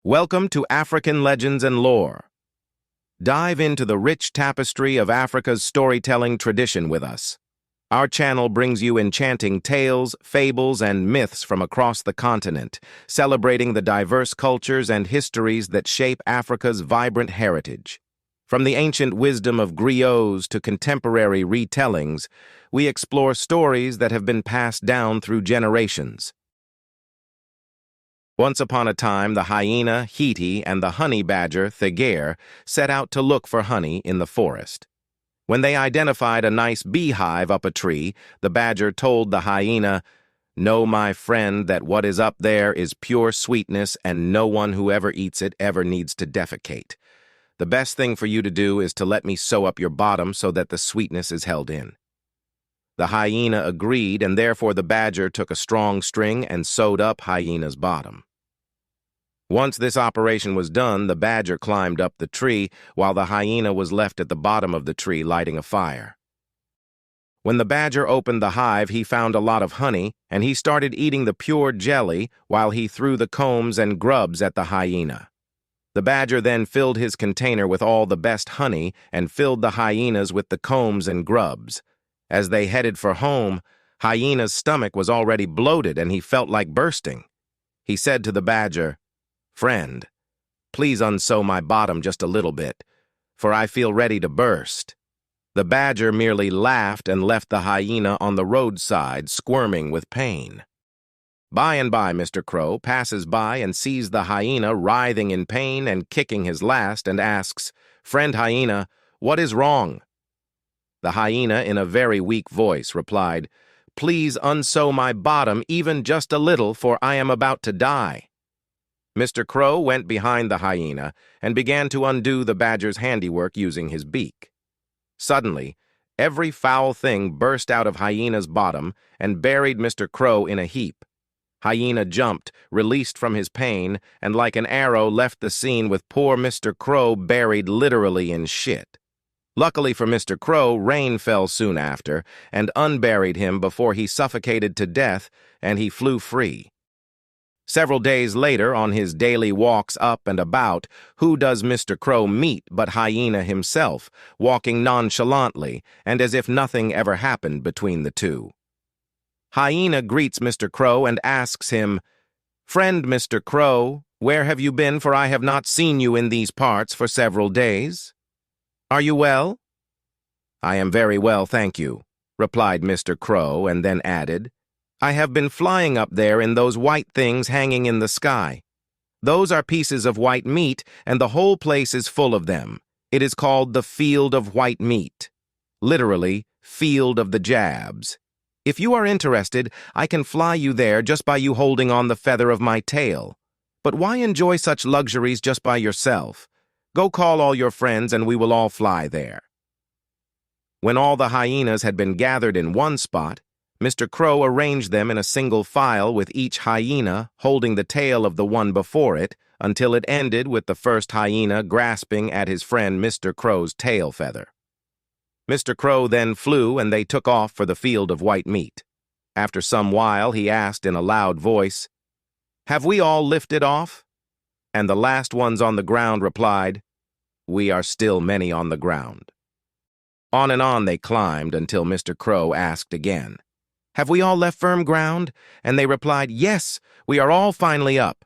Welcome to African Legends and Lore. Dive into the rich tapestry of Africa's storytelling tradition with us. Our channel brings you enchanting tales, fables, and myths from across the continent, celebrating the diverse cultures and histories that shape Africa's vibrant heritage. From the ancient wisdom of griots to contemporary retellings, we explore stories that have been passed down through generations. Once upon a time, the hyena, Hiti, and the honey badger, Thagere, set out to look for honey in the forest. When they identified a nice beehive up a tree, the badger told the hyena, "Know, my friend, that what is up there is pure sweetness, and no one who ever eats it ever needs to defecate. The best thing for you to do is to let me sew up your bottom so that the sweetness is held in." The hyena agreed, and therefore the badger took a strong string and sewed up hyena's bottom. Once this operation was done, the badger climbed up the tree, while the hyena was left at the bottom of the tree lighting a fire. When the badger opened the hive, he found a lot of honey, and he started eating the pure jelly while he threw the combs and grubs at the hyena. The badger then filled his container with all the best honey and filled the hyenas with the combs and grubs. As they headed for home, Hyena's stomach was already bloated and he felt like bursting. He said to the badger, "Friend, please unsew my bottom just a little bit, for I feel ready to burst." The badger merely laughed and left the hyena on the roadside, squirming with pain. By and by, Mr. Crow passes by and sees the hyena writhing in pain and kicking his last and asks, "Friend hyena, what is wrong?" The hyena, in a very weak voice, replied, "Please unsew my bottom even just a little, for I am about to die." Mr. Crow went behind the hyena and began to undo the badger's handiwork using his beak. Suddenly, every foul thing burst out of Hyena's bottom and buried Mr. Crow in a heap. Hyena jumped, released from his pain, and like an arrow left the scene with poor Mr. Crow buried literally in shit. Luckily for Mr. Crow, rain fell soon after and unburied him before he suffocated to death, and he flew free. Several days later, on his daily walks up and about, who does Mr. Crow meet but Hyena himself, walking nonchalantly and as if nothing ever happened between the two. Hyena greets Mr. Crow and asks him, "Friend Mr. Crow, where have you been, for I have not seen you in these parts for several days? Are you well?" "I am very well, thank you," replied Mr. Crow, and then added, "I have been flying up there in those white things hanging in the sky. Those are pieces of white meat, and the whole place is full of them. It is called the Field of White Meat. Literally, Field of the Jabs. If you are interested, I can fly you there just by you holding on the feather of my tail. But why enjoy such luxuries just by yourself? Go call all your friends and we will all fly there." When all the hyenas had been gathered in one spot, Mr. Crow arranged them in a single file with each hyena holding the tail of the one before it until it ended with the first hyena grasping at his friend Mr. Crow's tail feather. Mr. Crow then flew and they took off for the Field of White Meat. After some while, he asked in a loud voice, "Have we all lifted off?" And the last ones on the ground replied, "We are still many on the ground." On and on they climbed until Mr. Crow asked again, "Have we all left firm ground?" And they replied, "Yes, we are all finally up."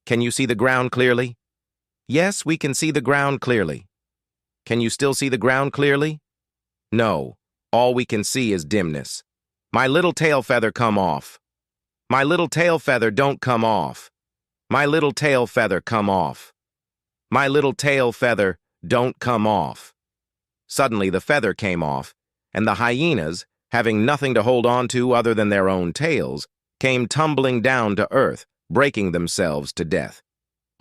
"Can you see the ground clearly?" "Yes, we can see the ground clearly." "Can you still see the ground clearly?" "No, all we can see is dimness." "My little tail feather come off." "My little tail feather don't come off." "My little tail feather come off." "My little tail feather don't come off." Suddenly the feather came off, and the hyenas, having nothing to hold on to other than their own tails, came tumbling down to earth, breaking themselves to death.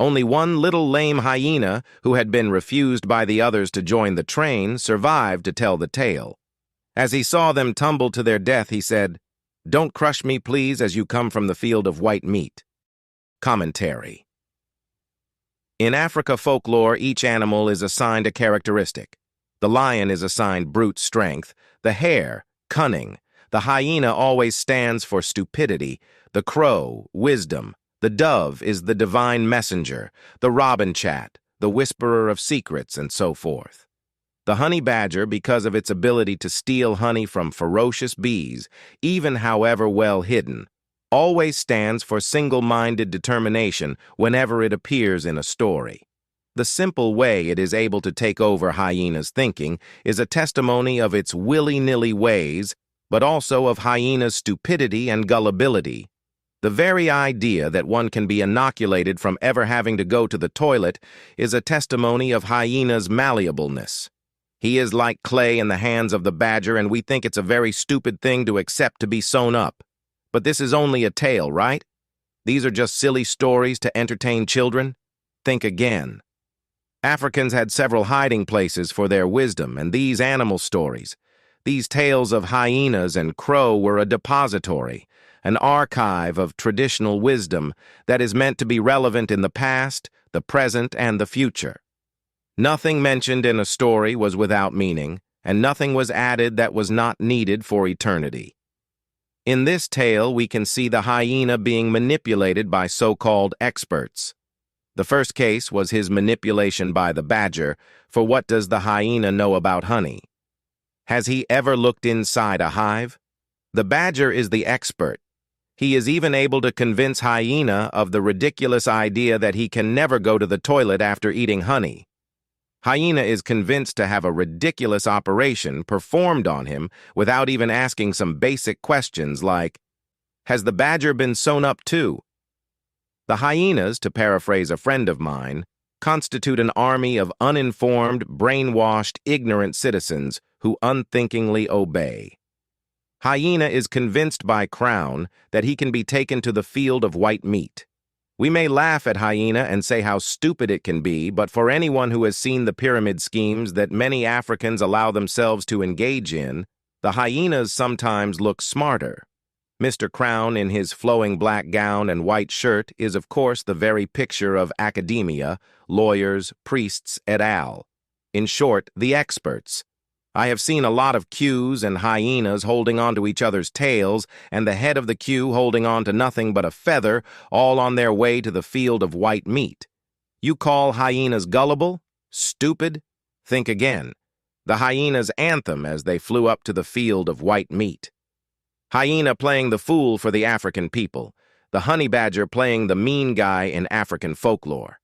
Only one little lame hyena, who had been refused by the others to join the train, survived to tell the tale. As he saw them tumble to their death, he said, "Don't crush me, please, as you come from the Field of White Meat." Commentary. In Africa folklore, each animal is assigned a characteristic. The lion is assigned brute strength, the hare, cunning, the hyena always stands for stupidity, the crow, wisdom, The dove is the divine messenger, the robin chat, the whisperer of secrets, and so forth. The honey badger, because of its ability to steal honey from ferocious bees, even however well hidden, always stands for single-minded determination whenever it appears in a story. The simple way it is able to take over Hyena's thinking is a testimony of its willy-nilly ways, but also of Hyena's stupidity and gullibility. The very idea that one can be inoculated from ever having to go to the toilet is a testimony of Hyena's malleableness. He is like clay in the hands of the badger, and we think it's a very stupid thing to accept to be sewn up. But this is only a tale, right? These are just silly stories to entertain children? Think again. Africans had several hiding places for their wisdom, and these animal stories, these tales of hyenas and crow, were a depository, an archive of traditional wisdom that is meant to be relevant in the past, the present, and the future. Nothing mentioned in a story was without meaning, and nothing was added that was not needed for eternity. In this tale, we can see the hyena being manipulated by so-called experts. The first case was his manipulation by the badger, for what does the hyena know about honey? Has he ever looked inside a hive? The badger is the expert. He is even able to convince Hyena of the ridiculous idea that he can never go to the toilet after eating honey. Hyena is convinced to have a ridiculous operation performed on him without even asking some basic questions like, has the badger been sewn up too? The hyenas, to paraphrase a friend of mine, constitute an army of uninformed, brainwashed, ignorant citizens who unthinkingly obey. Hyena is convinced by Crown that he can be taken to the field of white meat. We may laugh at Hyena and say how stupid it can be, but for anyone who has seen the pyramid schemes that many Africans allow themselves to engage in, the hyenas sometimes look smarter. Mr. Crown, in his flowing black gown and white shirt, is of course the very picture of academia, lawyers, priests, et al. In short, the experts. I have seen a lot of cues and hyenas holding on to each other's tails, and the head of the cue holding on to nothing but a feather, all on their way to the field of white meat. You call hyenas gullible? Stupid? Think again. The hyena's anthem as they flew up to the field of white meat. Hyena playing the fool for the African people, the honey badger playing the mean guy in African folklore.